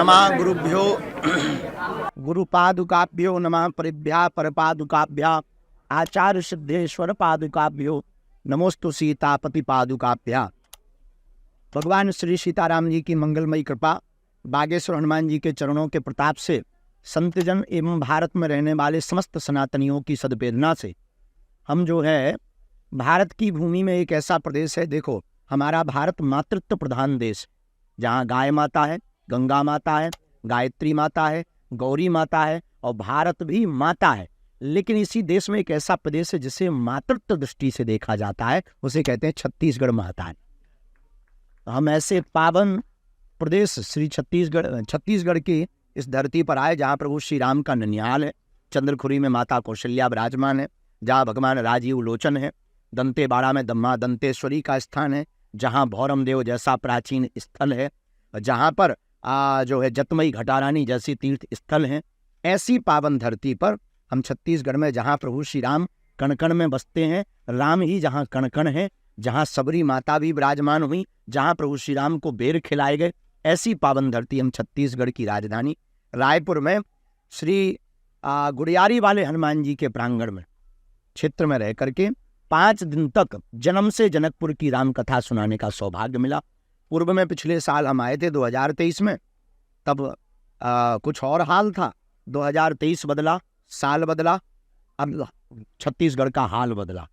नमः गुरुभ्यो गुरुपादुकाभ्यो नमः परिभ्या परपादुकाभ्या आचार्य सिद्धेश्वर पादुकाभ्यो नमोस्तु सीतापति पादुकाभ्या। भगवान श्री सीताराम जी की मंगलमयी कृपा, बागेश्वर हनुमान जी के चरणों के प्रताप से, संतजन एवं भारत में रहने वाले समस्त सनातनियों की सद्प्रेरणा से हम जो है भारत की भूमि में एक ऐसा प्रदेश है, देखो हमारा भारत मातृत्व प्रधान देश, जहाँ गाय माता है, गंगा माता है, गायत्री माता है, गौरी माता है और भारत भी माता है। लेकिन इसी देश में एक ऐसा प्रदेश है जिसे मातृत्व दृष्टि से देखा जाता है, उसे कहते हैं छत्तीसगढ़ माता है। हम ऐसे पावन प्रदेश श्री छत्तीसगढ़ की इस धरती पर आए जहाँ प्रभु श्री राम का ननिहाल है, चंद्रखुरी में माता कौशल्या विराजमान है, जहाँ भगवान राजीव लोचन है, दंतेवाड़ा में दम्मा दंतेश्वरी का स्थान है, जहाँ भौरम देव जैसा प्राचीन स्थल है, जहाँ पर जो है जतमई घटारानी जैसी तीर्थ स्थल हैं। ऐसी पावन धरती पर हम छत्तीसगढ़ में, जहाँ प्रभु श्री राम कण कण में बसते हैं, राम ही जहाँ कण कण है, जहाँ सबरी माता भी विराजमान हुई, जहाँ प्रभु श्री राम को बेर खिलाए गए, ऐसी पावन धरती हम छत्तीसगढ़ की राजधानी रायपुर में श्री गुड़ियारी वाले हनुमान जी के प्रांगण में क्षेत्र में रह करके 5 दिन तक जन्म से जनकपुर की राम कथा सुनाने का सौभाग्य मिला। पूर्व में पिछले साल हम आए थे 2023 में, तब कुछ और हाल था। 2023 बदला, साल बदला, अब छत्तीसगढ़ का हाल बदला,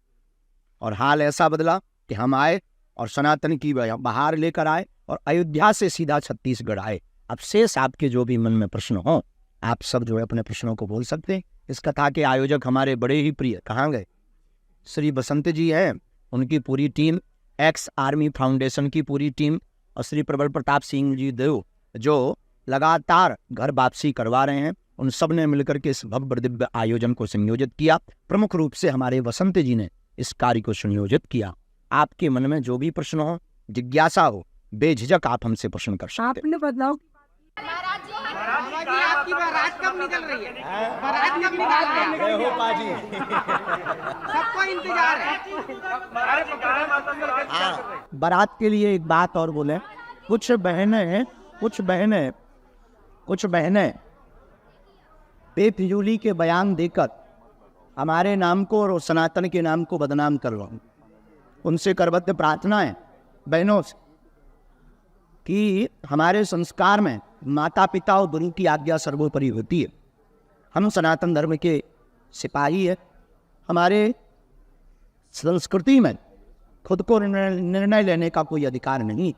और हाल ऐसा बदला कि हम आए और सनातन की बहार लेकर आए और अयोध्या से सीधा छत्तीसगढ़ आए। अब शेष आपके जो भी मन में प्रश्न हो, आप सब जो है अपने प्रश्नों को बोल सकते हैं। इस कथा के आयोजक हमारे बड़े ही प्रिय, कहाँ गए, श्री बसंत जी हैं, उनकी पूरी टीम, एक्स आर्मी फाउंडेशन की पूरी टीम, और श्री प्रबल प्रताप सिंह जी देव जो लगातार घर वापसी करवा रहे हैं, उन सब ने मिलकर के इस भव्य दिव्य आयोजन को संयोजित किया। प्रमुख रूप से हमारे बसंत जी ने इस कार्य को संयोजित किया। आपके मन में जो भी प्रश्न हो, जिज्ञासा हो, बेझिझक आप हमसे प्रश्न कर सकते हैं। आपने बदलाव आपकी बारात कब निकल रही है? बारात कब निकल रही है? पाजी सबको इंतजार है। बारात के लिए एक बात और बोले, कुछ बहनें बेफिजूली के बयान देकर हमारे नाम को और सनातन के नाम को बदनाम कर रहा हूँ। उनसे करबद्ध प्रार्थना है बहनों से कि हमारे संस्कार में माता पिता और गुरु की आज्ञा सर्वोपरि होती है। हम सनातन धर्म के सिपाही हैं। हमारे संस्कृति में खुद को निर्णय लेने का कोई अधिकार नहीं।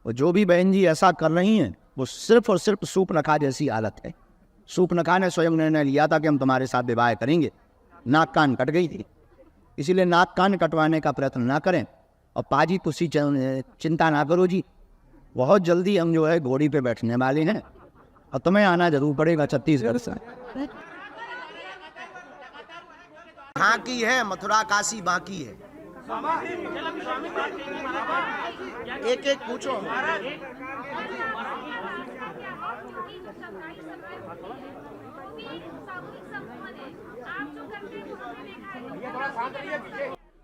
और जो भी बहन जी ऐसा कर रही हैं, वो सिर्फ और सिर्फ सूपनखा जैसी हालत है। सूपनखा ने स्वयं निर्णय लिया था कि हम तुम्हारे साथ विवाह करेंगे, नाक कान कट गई थी, इसीलिए नाक कान कटवाने का प्रयत्न ना करें। और पाजी तुसी चिंता ना करो जी, बहुत जल्दी हम जो है घोड़ी पे बैठने वाले हैं और तुम्हें आना जरूर पड़ेगा छत्तीसगढ़ से। हाँ की है, मथुरा काशी बाकी है। एक एक पूछो।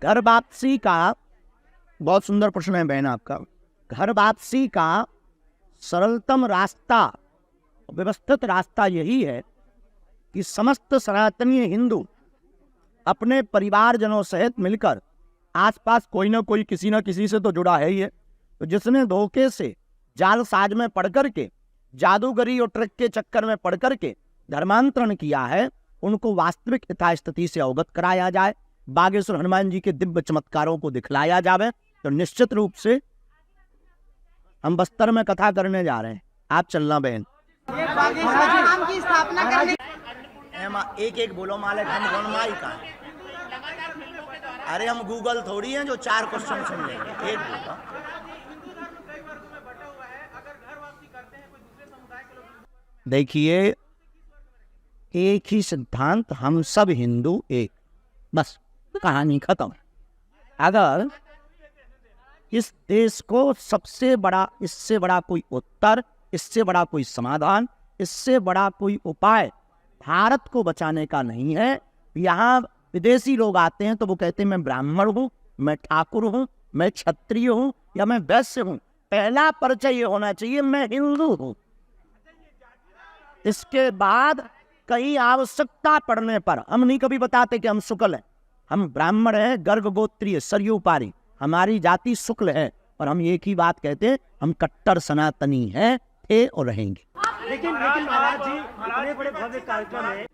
घर वापसी का बहुत सुंदर प्रश्न है बहन आपका। घर वापसी का सरलतम रास्ता, व्यवस्थित रास्ता यही है कि समस्त सनातनी हिंदू अपने परिवारजनों सहित मिलकर, आसपास कोई ना कोई किसी न किसी से तो जुड़ा है ही है, तो जिसने धोखे से जाल साज में पड़ करके, जादूगरी और ट्रिक के चक्कर में पड़ करके धर्मांतरण किया है, उनको वास्तविक यथास्थिति से अवगत कराया जाए, बागेश्वर हनुमान जी के दिव्य चमत्कारों को दिखलाया जाए। तो निश्चित रूप से हम बस्तर में कथा करने जा रहे हैं, आप चलना बहन। नाम की स्थापना करने एक एक बोलो मालिक, हम गणमाई का है। अरे हम गूगल थोड़ी हैं जो 4 क्वेश्चन सुन लेंगे, एक बोलो। देखिए, एक ही सिद्धांत, हम सब हिंदू एक, बस कहानी खत्म। अगर इस देश को सबसे बड़ा, इससे बड़ा कोई उत्तर, इससे बड़ा कोई समाधान, इससे बड़ा कोई उपाय भारत को बचाने का नहीं है। यहाँ विदेशी लोग आते हैं तो वो कहते हैं मैं ब्राह्मण हूँ, मैं ठाकुर हूँ, मैं क्षत्रिय हूँ या मैं वैश्य हूँ। पहला परिचय ये होना चाहिए मैं हिंदू हूँ। इसके बाद कहीं आवश्यकता पड़ने पर हम नहीं कभी बताते कि हम शुक्ल हैं, हम ब्राह्मण हैं, गर्ग गोत्रीय, सरयू पारी, हमारी जाति शुक्ल है, और हम एक ही बात कहते हैं, हम कट्टर सनातनी हैं, थे और रहेंगे। लेकिन महाराज जी इतने बड़े भव्य कार्यक्रम है,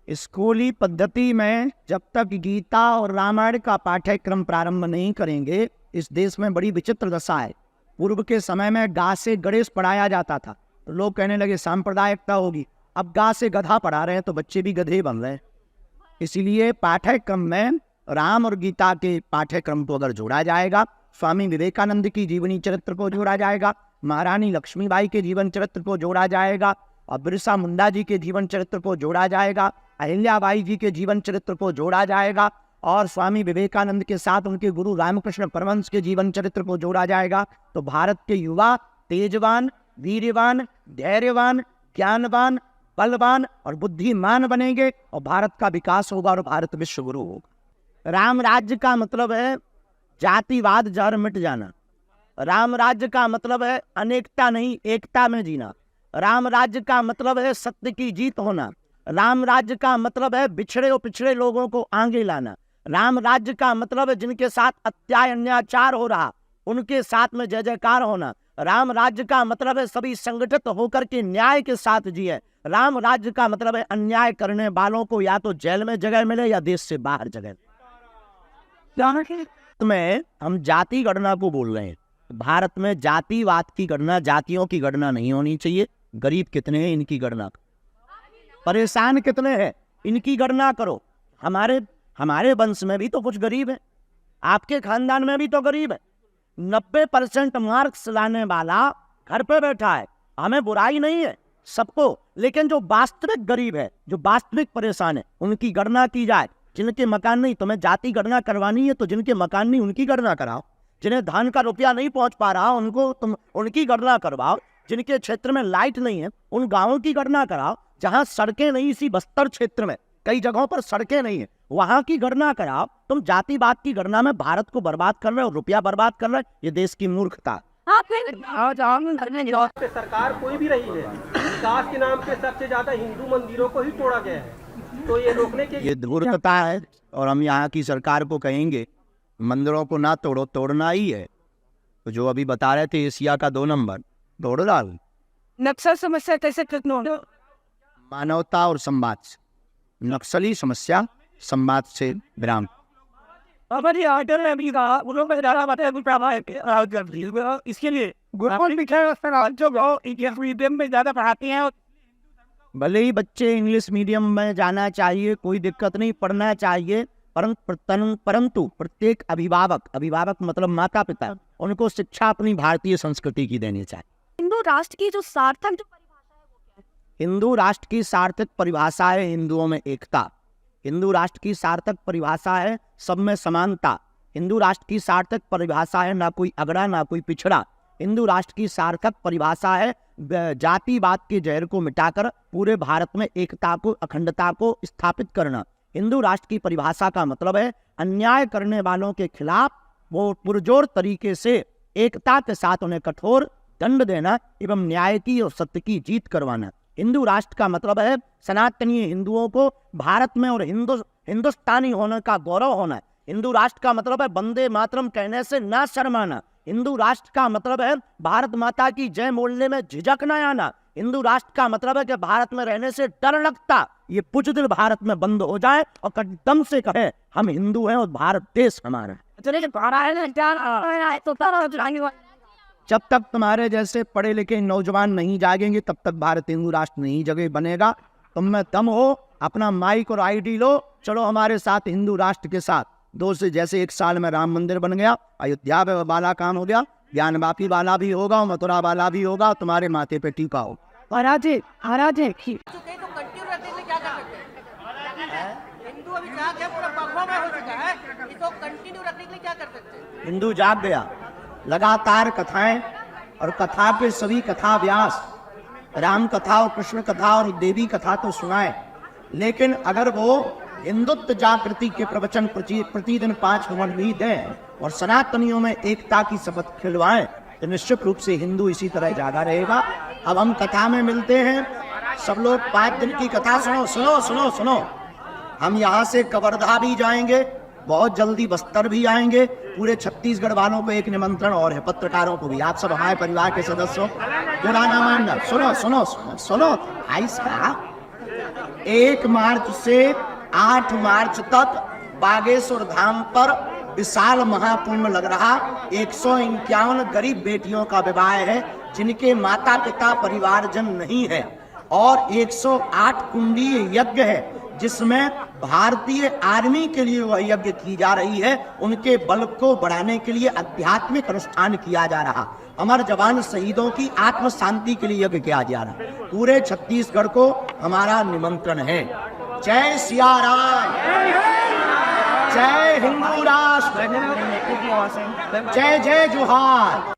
स्कूली पद्धति में जब तक गीता और रामायण का पाठ्यक्रम प्रारंभ नहीं करेंगे, इस देश में बड़ी विचित्र दशा है। पूर्व के समय में गा से गणेश पढ़ाया जाता था, तो लोग कहने लगे सांप्रदायिकता होगी। अब गा से गधा पढ़ा रहे हैं तो बच्चे भी गधे बन रहे हैं। इसलिए पाठ्यक्रम में राम और गीता के पाठ्यक्रम को अगर जोड़ा जाएगा, स्वामी विवेकानंद की जीवनी चरित्र को जोड़ा जाएगा, महारानी लक्ष्मीबाई के जीवन चरित्र को जोड़ा जाएगा, और बिरसा मुंडा जी के जीवन चरित्र को जोड़ा जाएगा, अहिल्याबाई जी के जीवन चरित्र को जोड़ा जाएगा, और स्वामी विवेकानंद के साथ उनके गुरु रामकृष्ण परमहंस के जीवन चरित्र को जोड़ा जाएगा, तो भारत के युवा तेजवान, वीरवान, धैर्यवान, ज्ञानवान, बलवान और बुद्धिमान बनेंगे, और भारत का विकास होगा और भारत विश्व गुरु होगा। राम राज्य का मतलब है जातिवाद जहर मिट जाना। राम राज्य का मतलब है अनेकता नहीं, एकता में जीना। राम राज्य का मतलब है सत्य की जीत होना। राम राज्य का मतलब है बिछड़े और पिछड़े लोगों को आगे लाना। राम राज्य का मतलब है जिनके साथ अत्याचार हो रहा उनके साथ में जय जयकार होना। राम राज्य का मतलब है सभी संगठित होकर के न्याय के साथ जिए। राम राज्य का मतलब है अन्याय करने वालों को या तो जेल में जगह मिले या देश से बाहर जगह। में हम जाति गणना को बोल रहे हैं। भारत में जातिवाद की गणना, जातियों की गणना नहीं होनी चाहिए। गरीब कितने हैं इनकी गणना करो, परेशान कितने हैं इनकी गणना करो। हमारे वंश में भी तो कुछ गरीब है, आपके खानदान में भी तो गरीब है। 90% मार्क्स लाने वाला घर पे बैठा है, हमें बुराई नहीं है सबको, लेकिन जो वास्तविक गरीब है, जो वास्तविक परेशान है, उनकी गणना की जाए। जिनके मकान नहीं, तुम्हें जाति गणना करवानी है तो जिनके मकान नहीं उनकी गणना कराओ। जिन्हें धान का रुपया नहीं पहुंच पा रहा उनको तुम उनकी गणना करवाओ। जिनके क्षेत्र में लाइट नहीं है उन गांवों की गणना कराओ। जहां सड़कें नहीं, इसी बस्तर क्षेत्र में कई जगहों पर सड़कें नहीं है, वहां की गणना कराओ। तुम जातिवाद की गणना में भारत को बर्बाद कर रहे हो, रुपया बर्बाद कर रहे हो। ये देश की मूर्खता। सरकार कोई भी रही है, विकास के नाम पे सबसे ज्यादा हिंदू मंदिरों को ही तोड़ा गया है, तो ये रोकने के ये धूर्तता है। और हम यहाँ की सरकार को कहेंगे मंदिरों को ना तोड़ो, तोड़ना ही है। तो जो अभी बता रहे थे एशिया का 2 नंबर तोड़ डाल। नक्सल समस्या कैसे खत्म हो? मानवता और संवाद से। नक्सली समस्या संवाद से विराम। इसके लिए ज्यादा पढ़ाते हैं। भले ही बच्चे इंग्लिश मीडियम में जाना चाहिए, कोई दिक्कत नहीं, पढ़ना चाहिए, परंतु प्रत्येक अभिभावक मतलब माता पिता, उनको शिक्षा अपनी भारतीय संस्कृति की देनी चाहिए। हिंदू राष्ट्र की जो सार्थक जो परिभाषा है वो क्या है? हिंदू राष्ट्र की सार्थक परिभाषा है हिंदुओं में एकता। हिंदू राष्ट्र की सार्थक परिभाषा है सब में समानता। हिंदू राष्ट्र की सार्थक परिभाषा है ना कोई अगड़ा ना कोई पिछड़ा। हिंदू राष्ट्र की सार्थक परिभाषा है जातिवाद के जहर को मिटाकर पूरे भारत में एकता को, अखंडता को स्थापित करना। हिंदू राष्ट्र की परिभाषा का मतलब है अन्याय करने वालों के खिलाफ वो पुरजोर तरीके से एकता के साथ उन्हें कठोर दंड देना एवं न्याय की और सत्य की जीत करवाना। हिंदू राष्ट्र का मतलब है सनातनी हिंदुओं को भारत में और हिंदुस्तानी होने का गौरव होना। हिंदू राष्ट्र का मतलब है वंदे मातरम कहने से ना शर्माना। हिंदू राष्ट्र का मतलब है भारत माता की जय बोलने में झिझक न आना। हिंदू राष्ट्र का मतलब है कि भारत में रहने से डर लगता, ये पुजदिल भारत में बंद हो जाए और कदम से कहे हम हिंदू हैं और भारत देश हमारा है। जब तक तुम्हारे जैसे पढ़े लिखे नौजवान नहीं जागेंगे तब तक भारत हिंदू राष्ट्र नहीं जगह बनेगा। तुम में दम हो, अपना माइक और आईडी लो, चलो हमारे साथ हिंदू राष्ट्र के साथ। दो से जैसे 1 साल में राम मंदिर बन गया, अयोध्या में वाला काम हो गया, ज्ञानवापी वाला भी होगा, मथुरा वाला भी होगा, तुम्हारे माथे पे टीका हो। महाराज तो कंटिन्यू रखने के लिए क्या कर सकते हैं? हिंदू अभी जाग गया, पूरा पगवा में हो चुका है, इसको कंटिन्यू रखने के लिए क्या कर सकते हैं? हिंदू जाग गया, लगातार कथाएं और कथा पे सभी कथा व्यास, राम कथा और कृष्ण कथा और देवी कथा तो सुनाए, लेकिन अगर वो हिंदुत्व जागृति के प्रवचन प्रतिदिन 5 मिनट भी दें और सनातनियों में एकता की शपथ खिलवाएं तो निश्चित रूप से हिंदू इसी तरह जागा रहेगा। अब हम कथा में मिलते हैं, सब लोग 5 दिन की कथा सुनो सुनो सुनो सुनो। हम यहाँ से कवर्धा भी जाएंगे, बहुत जल्दी बस्तर भी आएंगे। पूरे छत्तीसगढ़ वालों को एक निमंत्रण और है, पत्रकारों को भी। आप सब हमारे परिवार के सदस्य हो, बुरा ना मानना। सुनो सुनो सुनो सुनो भाई साहब, 1 मार्च से 8 मार्च तक बागेश्वर धाम पर विशाल महाकुंभ लग रहा। 151 गरीब बेटियों का विवाह है जिनके माता पिता परिवारजन नहीं है, और 108 कुंडीय यज्ञ है जिसमें भारतीय आर्मी के लिए वह यज्ञ की जा रही है। उनके बल को बढ़ाने के लिए आध्यात्मिक अनुष्ठान किया जा रहा। अमर जवान शहीदों की आत्म शांति के लिए यज्ञ किया जा रहा। पूरे छत्तीसगढ़ को हमारा निमंत्रण है। जय सिया राम, जय हिंदू राष्ट्र, जय जय जोहार।